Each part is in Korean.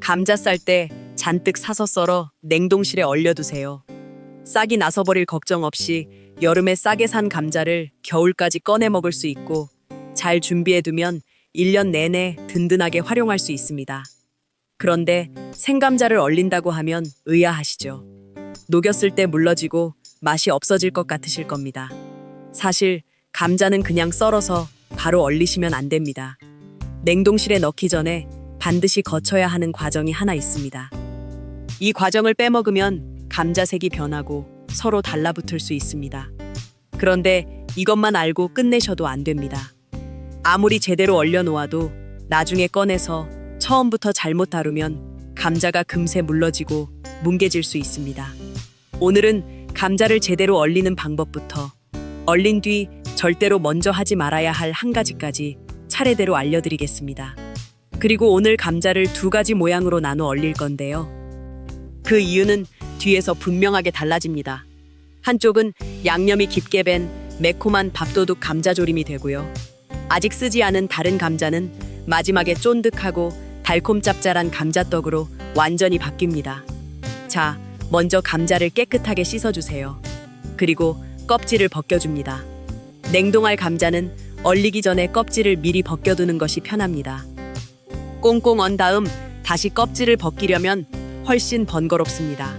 감자 쌀 때 잔뜩 사서 썰어 냉동실에 얼려두세요. 싹이 나서버릴 걱정 없이 여름에 싸게 산 감자를 겨울까지 꺼내 먹을 수 있고 잘 준비해두면 1년 내내 든든하게 활용할 수 있습니다. 그런데 생감자를 얼린다고 하면 의아하시죠? 녹였을 때 물러지고 맛이 없어질 것 같으실 겁니다. 사실 감자는 그냥 썰어서 바로 얼리시면 안 됩니다. 냉동실에 넣기 전에 반드시 거쳐야 하는 과정이 하나 있습니다. 이 과정을 빼먹으면 감자색이 변하고 서로 달라붙을 수 있습니다. 그런데 이것만 알고 끝내셔도 안 됩니다. 아무리 제대로 얼려놓아도 나중에 꺼내서 처음부터 잘못 다루면 감자가 금세 물러지고 뭉개질 수 있습니다. 오늘은 감자를 제대로 얼리는 방법부터 얼린 뒤 절대로 먼저 하지 말아야 할 한 가지까지 차례대로 알려드리겠습니다. 그리고 오늘 감자를 2가지 모양으로 나눠 얼릴 건데요. 그 이유는 뒤에서 분명하게 달라집니다. 한쪽은 양념이 깊게 밴 매콤한 밥도둑 감자조림이 되고요. 아직 쓰지 않은 다른 감자는 마지막에 쫀득하고 달콤 짭짤한 감자떡으로 완전히 바뀝니다. 자, 먼저 감자를 깨끗하게 씻어주세요. 그리고 껍질을 벗겨줍니다. 냉동할 감자는 얼리기 전에 껍질을 미리 벗겨두는 것이 편합니다. 꽁꽁 언 다음 다시 껍질을 벗기려면 훨씬 번거롭습니다.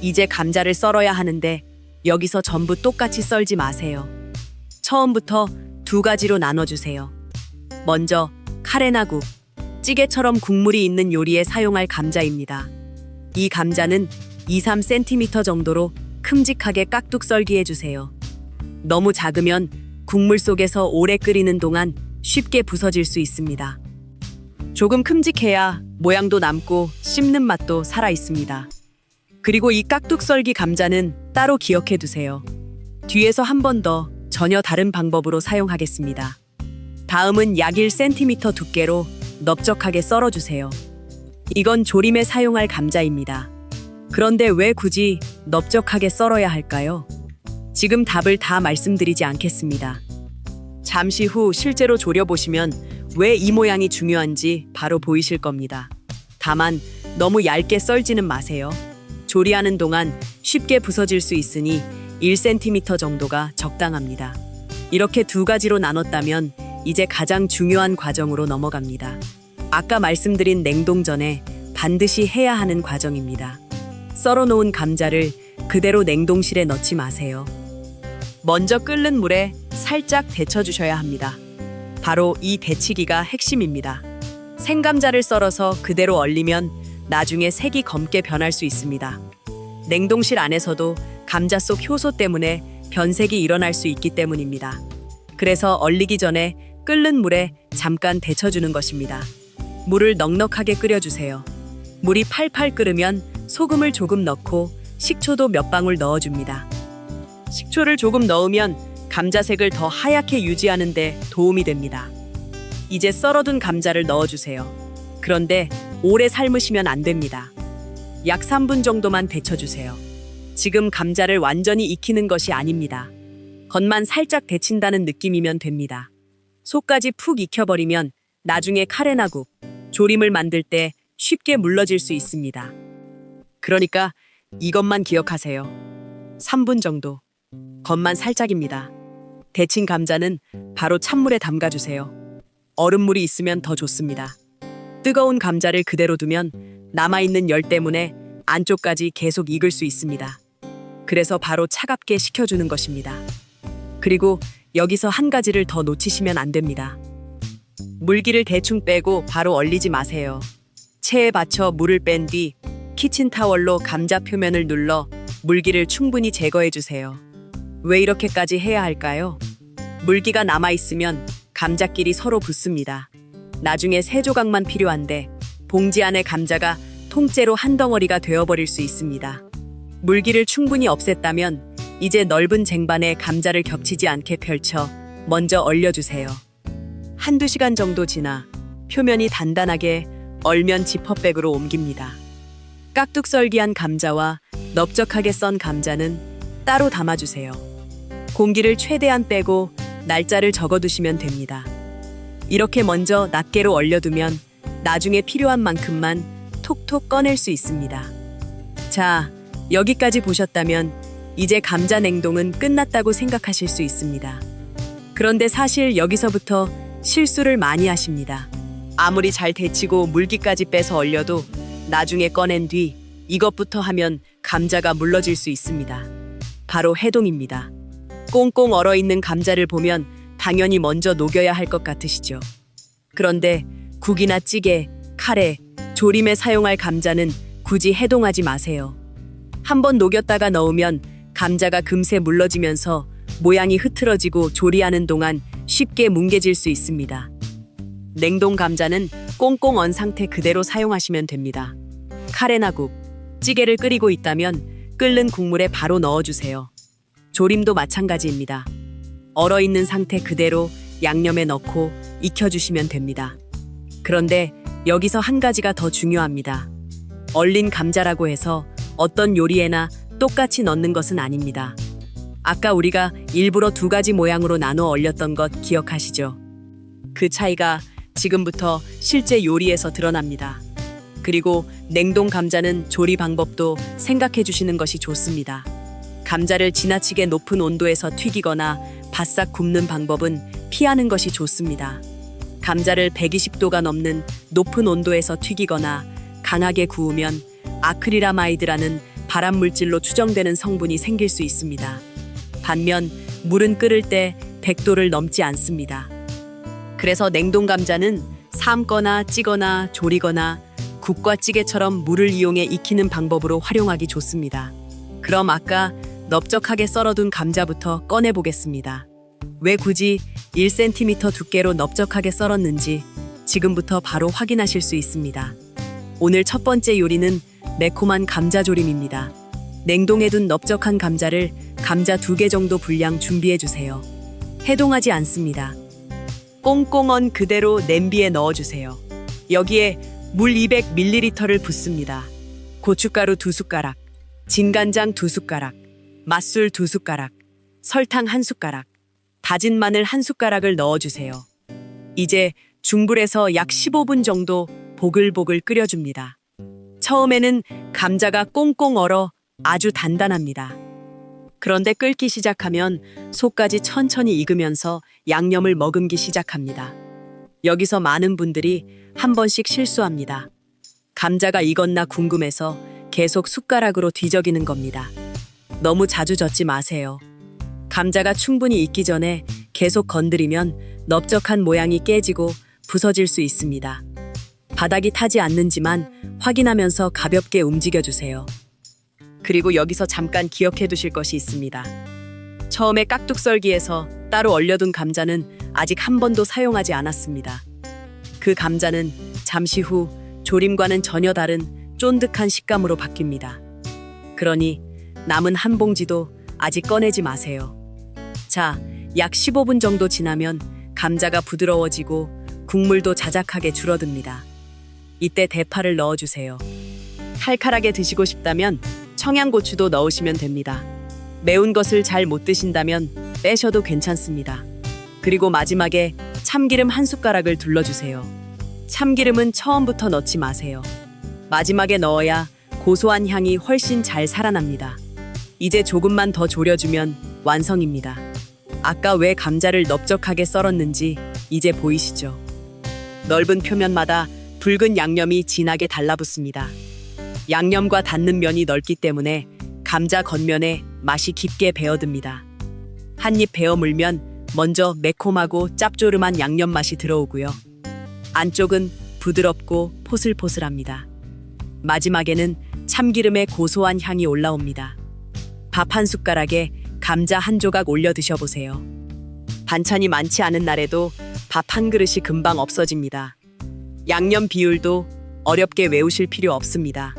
이제 감자를 썰어야 하는데 여기서 전부 똑같이 썰지 마세요. 처음부터 2가지로 나눠주세요. 먼저 카레나국, 찌개처럼 국물이 있는 요리에 사용할 감자입니다. 이 감자는 2-3cm 정도로 큼직하게 깍둑 썰기 해주세요. 너무 작으면 국물 속에서 오래 끓이는 동안 쉽게 부서질 수 있습니다. 조금 큼직해야 모양도 남고 씹는 맛도 살아 있습니다. 그리고 이 깍둑 썰기 감자는 따로 기억해 두세요. 뒤에서 한 번 더 전혀 다른 방법으로 사용하겠습니다. 다음은 약 1cm 두께로 넓적하게 썰어주세요. 이건 조림에 사용할 감자입니다. 그런데 왜 굳이 넓적하게 썰어야 할까요? 지금 답을 다 말씀드리지 않겠습니다. 잠시 후 실제로 졸여보시면 왜 이 모양이 중요한지 바로 보이실 겁니다. 다만 너무 얇게 썰지는 마세요. 조리하는 동안 쉽게 부서질 수 있으니 1cm 정도가 적당합니다. 이렇게 2가지로 나눴다면 이제 가장 중요한 과정으로 넘어갑니다. 아까 말씀드린 냉동 전에 반드시 해야 하는 과정입니다. 썰어놓은 감자를 그대로 냉동실에 넣지 마세요. 먼저 끓는 물에 살짝 데쳐주셔야 합니다. 바로 이 데치기가 핵심입니다. 생감자를 썰어서 그대로 얼리면 나중에 색이 검게 변할 수 있습니다. 냉동실 안에서도 감자 속 효소 때문에 변색이 일어날 수 있기 때문입니다. 그래서 얼리기 전에 끓는 물에 잠깐 데쳐주는 것입니다. 물을 넉넉하게 끓여주세요. 물이 팔팔 끓으면 소금을 조금 넣고 식초도 몇 방울 넣어줍니다. 식초를 조금 넣으면 감자색을 더 하얗게 유지하는 데 도움이 됩니다. 이제 썰어둔 감자를 넣어주세요. 그런데 오래 삶으시면 안 됩니다. 약 3분 정도만 데쳐주세요. 지금 감자를 완전히 익히는 것이 아닙니다. 겉만 살짝 데친다는 느낌이면 됩니다. 속까지 푹 익혀버리면 나중에 카레나국, 조림을 만들 때 쉽게 물러질 수 있습니다. 그러니까 이것만 기억하세요. 3분 정도. 겉만 살짝입니다. 데친 감자는 바로 찬물에 담가주세요. 얼음물이 있으면 더 좋습니다. 뜨거운 감자를 그대로 두면 남아있는 열 때문에 안쪽까지 계속 익을 수 있습니다. 그래서 바로 차갑게 식혀주는 것입니다. 그리고 여기서 한 가지를 더 놓치시면 안 됩니다. 물기를 대충 빼고 바로 얼리지 마세요. 체에 받쳐 물을 뺀 뒤 키친타월로 감자 표면을 눌러 물기를 충분히 제거해주세요. 왜 이렇게까지 해야 할까요? 물기가 남아있으면 감자끼리 서로 붙습니다. 나중에 3조각만 필요한데 봉지 안에 감자가 통째로 한 덩어리가 되어버릴 수 있습니다. 물기를 충분히 없앴다면 이제 넓은 쟁반에 감자를 겹치지 않게 펼쳐 먼저 얼려주세요. 1-2시간 정도 지나 표면이 단단하게 얼면 지퍼백으로 옮깁니다. 깍둑 썰기한 감자와 넓적하게 썬 감자는 따로 담아주세요. 공기를 최대한 빼고 날짜를 적어두시면 됩니다. 이렇게 먼저 낱개로 얼려두면 나중에 필요한 만큼만 톡톡 꺼낼 수 있습니다. 자, 여기까지 보셨다면 이제 감자 냉동은 끝났다고 생각하실 수 있습니다. 그런데 사실 여기서부터 실수를 많이 하십니다. 아무리 잘 데치고 물기까지 빼서 얼려도 나중에 꺼낸 뒤 이것부터 하면 감자가 물러질 수 있습니다. 바로 해동입니다. 꽁꽁 얼어있는 감자를 보면 당연히 먼저 녹여야 할 것 같으시죠? 그런데 국이나 찌개, 카레, 조림에 사용할 감자는 굳이 해동하지 마세요. 한번 녹였다가 넣으면 감자가 금세 물러지면서 모양이 흐트러지고 조리하는 동안 쉽게 뭉개질 수 있습니다. 냉동 감자는 꽁꽁 언 상태 그대로 사용하시면 됩니다. 카레나 국, 찌개를 끓이고 있다면 끓는 국물에 바로 넣어주세요. 조림도 마찬가지입니다. 얼어있는 상태 그대로 양념에 넣고 익혀주시면 됩니다. 그런데 여기서 한 가지가 더 중요합니다. 얼린 감자라고 해서 어떤 요리에나 똑같이 넣는 것은 아닙니다. 아까 우리가 일부러 두 가지 모양으로 나눠 얼렸던 것 기억하시죠? 그 차이가 지금부터 실제 요리에서 드러납니다. 그리고 냉동 감자는 조리 방법도 생각해 주시는 것이 좋습니다. 감자를 지나치게 높은 온도에서 튀기거나 바싹 굽는 방법은 피하는 것이 좋습니다. 감자를 120도가 넘는 높은 온도에서 튀기거나 강하게 구우면 아크릴아마이드라는 발암물질로 추정되는 성분이 생길 수 있습니다. 반면 물은 끓을 때 100도를 넘지 않습니다. 그래서 냉동 감자는 삶거나 찌거나 조리거나 국과 찌개처럼 물을 이용해 익히는 방법으로 활용하기 좋습니다. 그럼 아까 넓적하게 썰어둔 감자부터 꺼내 보겠습니다. 왜 굳이 1cm 두께로 넓적하게 썰었는지 지금부터 바로 확인하실 수 있습니다. 오늘 첫 번째 요리는 매콤한 감자조림입니다. 냉동해둔 넓적한 감자를 감자 2개 정도 분량 준비해주세요. 해동하지 않습니다. 꽁꽁 언 그대로 냄비에 넣어주세요. 여기에 물 200ml를 붓습니다. 고춧가루 2숟가락, 진간장 2숟가락, 맛술 2숟가락, 설탕 1숟가락, 다진 마늘 1숟가락을 넣어주세요. 이제 중불에서 약 15분 정도 보글보글 끓여줍니다. 처음에는 감자가 꽁꽁 얼어 아주 단단합니다. 그런데 끓기 시작하면 속까지 천천히 익으면서 양념을 머금기 시작합니다. 여기서 많은 분들이 한 번씩 실수합니다. 감자가 익었나 궁금해서 계속 숟가락으로 뒤적이는 겁니다. 너무 자주 젓지 마세요. 감자가 충분히 익기 전에 계속 건드리면 넓적한 모양이 깨지고 부서질 수 있습니다. 바닥이 타지 않는지만 확인하면서 가볍게 움직여주세요. 그리고 여기서 잠깐 기억해 두실 것이 있습니다. 처음에 깍둑썰기에서 따로 얼려둔 감자는 아직 한 번도 사용하지 않았습니다. 그 감자는 잠시 후 조림과는 전혀 다른 쫀득한 식감으로 바뀝니다. 그러니 남은 한 봉지도 아직 꺼내지 마세요. 자, 약 15분 정도 지나면 감자가 부드러워지고 국물도 자작하게 줄어듭니다. 이때 대파를 넣어주세요. 칼칼하게 드시고 싶다면 청양고추도 넣으시면 됩니다. 매운 것을 잘 못 드신다면 빼셔도 괜찮습니다. 그리고 마지막에 참기름 1숟가락을 둘러주세요. 참기름은 처음부터 넣지 마세요. 마지막에 넣어야 고소한 향이 훨씬 잘 살아납니다. 이제 조금만 더 졸여주면 완성입니다. 아까 왜 감자를 넓적하게 썰었는지 이제 보이시죠? 넓은 표면마다 붉은 양념이 진하게 달라붙습니다. 양념과 닿는 면이 넓기 때문에 감자 겉면에 맛이 깊게 배어듭니다. 한 입 베어 물면 먼저 매콤하고 짭조름한 양념 맛이 들어오고요. 안쪽은 부드럽고 포슬포슬합니다. 마지막에는 참기름의 고소한 향이 올라옵니다. 밥 한 숟가락에 감자 한 조각 올려 드셔보세요. 반찬이 많지 않은 날에도 밥 한 그릇이 금방 없어집니다. 양념 비율도 어렵게 외우실 필요 없습니다.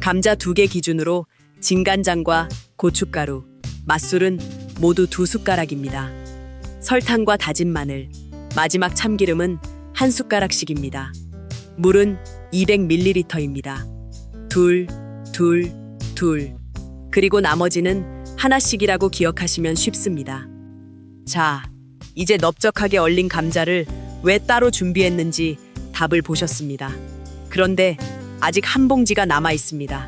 감자 2개 기준으로 진간장과 고춧가루, 맛술은 모두 2숟가락입니다. 설탕과 다진 마늘, 마지막 참기름은 1숟가락씩입니다. 물은 200ml입니다. 둘. 그리고 나머지는 하나씩이라고 기억하시면 쉽습니다. 자, 이제 넓적하게 얼린 감자를 왜 따로 준비했는지 답을 보셨습니다. 그런데 아직 한 봉지가 남아 있습니다.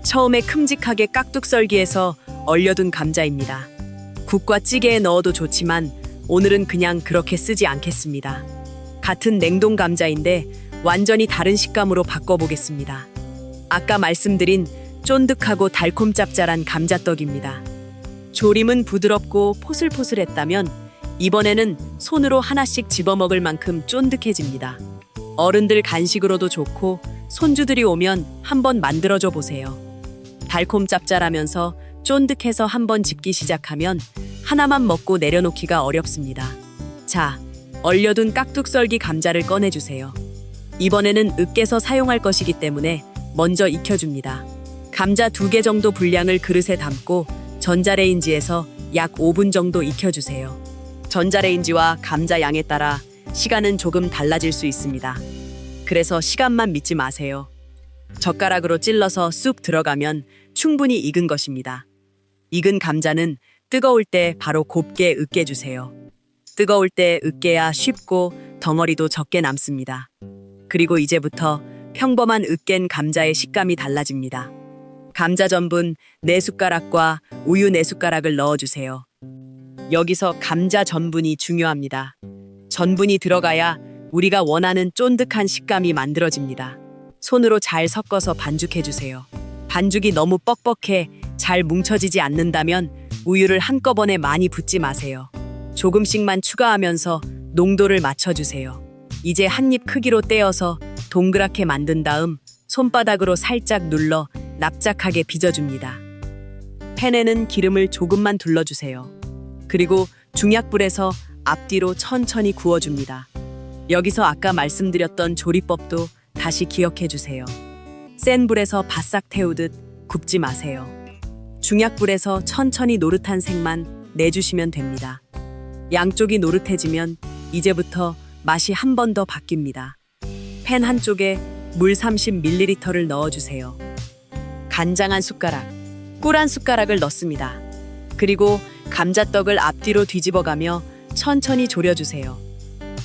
처음에 큼직하게 깍둑 썰기해서 얼려둔 감자입니다. 국과 찌개에 넣어도 좋지만 오늘은 그냥 그렇게 쓰지 않겠습니다. 같은 냉동 감자인데 완전히 다른 식감으로 바꿔보겠습니다. 아까 말씀드린 쫀득하고 달콤 짭짤한 감자떡입니다. 조림은 부드럽고 포슬포슬했다면 이번에는 손으로 하나씩 집어먹을 만큼 쫀득해집니다. 어른들 간식으로도 좋고 손주들이 오면 한번 만들어줘 보세요. 달콤 짭짤하면서 쫀득해서 한번 집기 시작하면 하나만 먹고 내려놓기가 어렵습니다. 자, 얼려둔 깍둑 썰기 감자를 꺼내주세요. 이번에는 으깨서 사용할 것이기 때문에 먼저 익혀줍니다. 감자 2개 정도 분량을 그릇에 담고 전자레인지에서 약 5분 정도 익혀주세요. 전자레인지와 감자 양에 따라 시간은 조금 달라질 수 있습니다. 그래서 시간만 믿지 마세요. 젓가락으로 찔러서 쑥 들어가면 충분히 익은 것입니다. 익은 감자는 뜨거울 때 바로 곱게 으깨주세요. 뜨거울 때 으깨야 쉽고 덩어리도 적게 남습니다. 그리고 이제부터 평범한 으깬 감자의 식감이 달라집니다. 감자 전분 4숟가락과 우유 4숟가락을 넣어주세요. 여기서 감자 전분이 중요합니다. 전분이 들어가야 우리가 원하는 쫀득한 식감이 만들어집니다. 손으로 잘 섞어서 반죽해주세요. 반죽이 너무 뻑뻑해 잘 뭉쳐지지 않는다면 우유를 한꺼번에 많이 붓지 마세요. 조금씩만 추가하면서 농도를 맞춰주세요. 이제 한 입 크기로 떼어서 동그랗게 만든 다음 손바닥으로 살짝 눌러 납작하게 빚어줍니다. 팬에는 기름을 조금만 둘러주세요. 그리고 중약불에서 앞뒤로 천천히 구워줍니다. 여기서 아까 말씀드렸던 조리법도 다시 기억해주세요. 센 불에서 바싹 태우듯 굽지 마세요. 중약불에서 천천히 노릇한 색만 내주시면 됩니다. 양쪽이 노릇해지면 이제부터 맛이 한 번 더 바뀝니다. 팬 한쪽에 물 30ml를 넣어주세요. 간장 1숟가락, 꿀 1숟가락을 넣습니다. 그리고 감자떡을 앞뒤로 뒤집어가며 천천히 졸여주세요.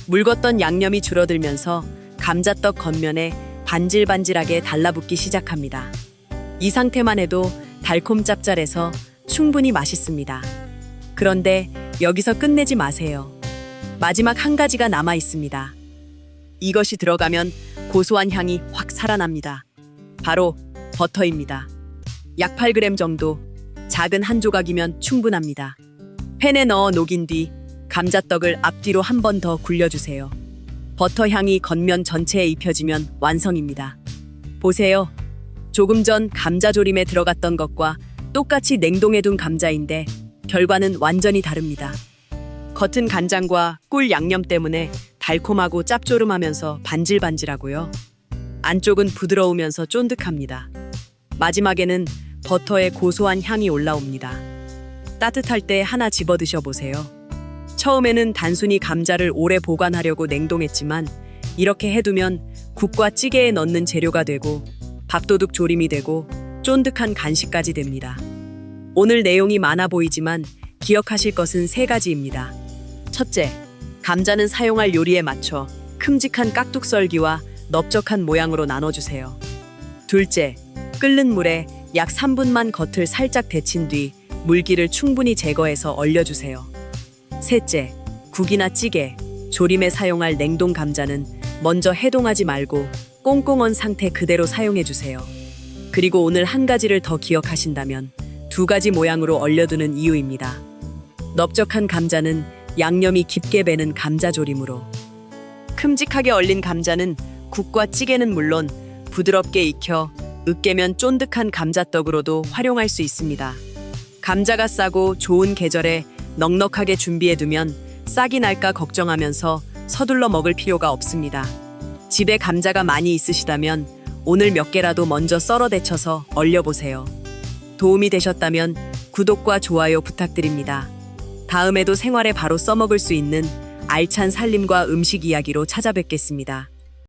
묽었던 양념이 줄어들면서 감자떡 겉면에 반질반질하게 달라붙기 시작합니다. 이 상태만 해도 달콤 짭짤해서 충분히 맛있습니다. 그런데 여기서 끝내지 마세요. 마지막 한 가지가 남아 있습니다. 이것이 들어가면 고소한 향이 확 살아납니다. 바로 버터입니다. 약 8g 정도, 작은 한 조각이면 충분합니다. 팬에 넣어 녹인 뒤 감자떡을 앞뒤로 한 번 더 굴려주세요. 버터 향이 겉면 전체에 입혀지면 완성입니다. 보세요. 조금 전 감자조림에 들어갔던 것과 똑같이 냉동해둔 감자인데 결과는 완전히 다릅니다. 겉은 간장과 꿀 양념 때문에 달콤하고 짭조름하면서 반질반질하고요. 안쪽은 부드러우면서 쫀득합니다. 마지막에는 버터의 고소한 향이 올라옵니다. 따뜻할 때 하나 집어 드셔보세요. 처음에는 단순히 감자를 오래 보관하려고 냉동했지만 이렇게 해두면 국과 찌개에 넣는 재료가 되고 밥도둑 조림이 되고 쫀득한 간식까지 됩니다. 오늘 내용이 많아 보이지만 기억하실 것은 3가지입니다. 첫째, 감자는 사용할 요리에 맞춰 큼직한 깍둑 썰기와 넓적한 모양으로 나눠주세요. 둘째, 끓는 물에 약 3분만 겉을 살짝 데친 뒤 물기를 충분히 제거해서 얼려주세요. 셋째, 국이나 찌개, 조림에 사용할 냉동 감자는 먼저 해동하지 말고 꽁꽁 언 상태 그대로 사용해주세요. 그리고 오늘 한 가지를 더 기억하신다면 2가지 모양으로 얼려두는 이유입니다. 넓적한 감자는 양념이 깊게 배는 감자조림으로, 큼직하게 얼린 감자는 국과 찌개는 물론 부드럽게 익혀 으깨면 쫀득한 감자떡으로도 활용할 수 있습니다. 감자가 싸고 좋은 계절에 넉넉하게 준비해두면 싹이 날까 걱정하면서 서둘러 먹을 필요가 없습니다. 집에 감자가 많이 있으시다면 오늘 몇 개라도 먼저 썰어 데쳐서 얼려보세요. 도움이 되셨다면 구독과 좋아요 부탁드립니다. 다음에도 생활에 바로 써먹을 수 있는 알찬 살림과 음식 이야기로 찾아뵙겠습니다.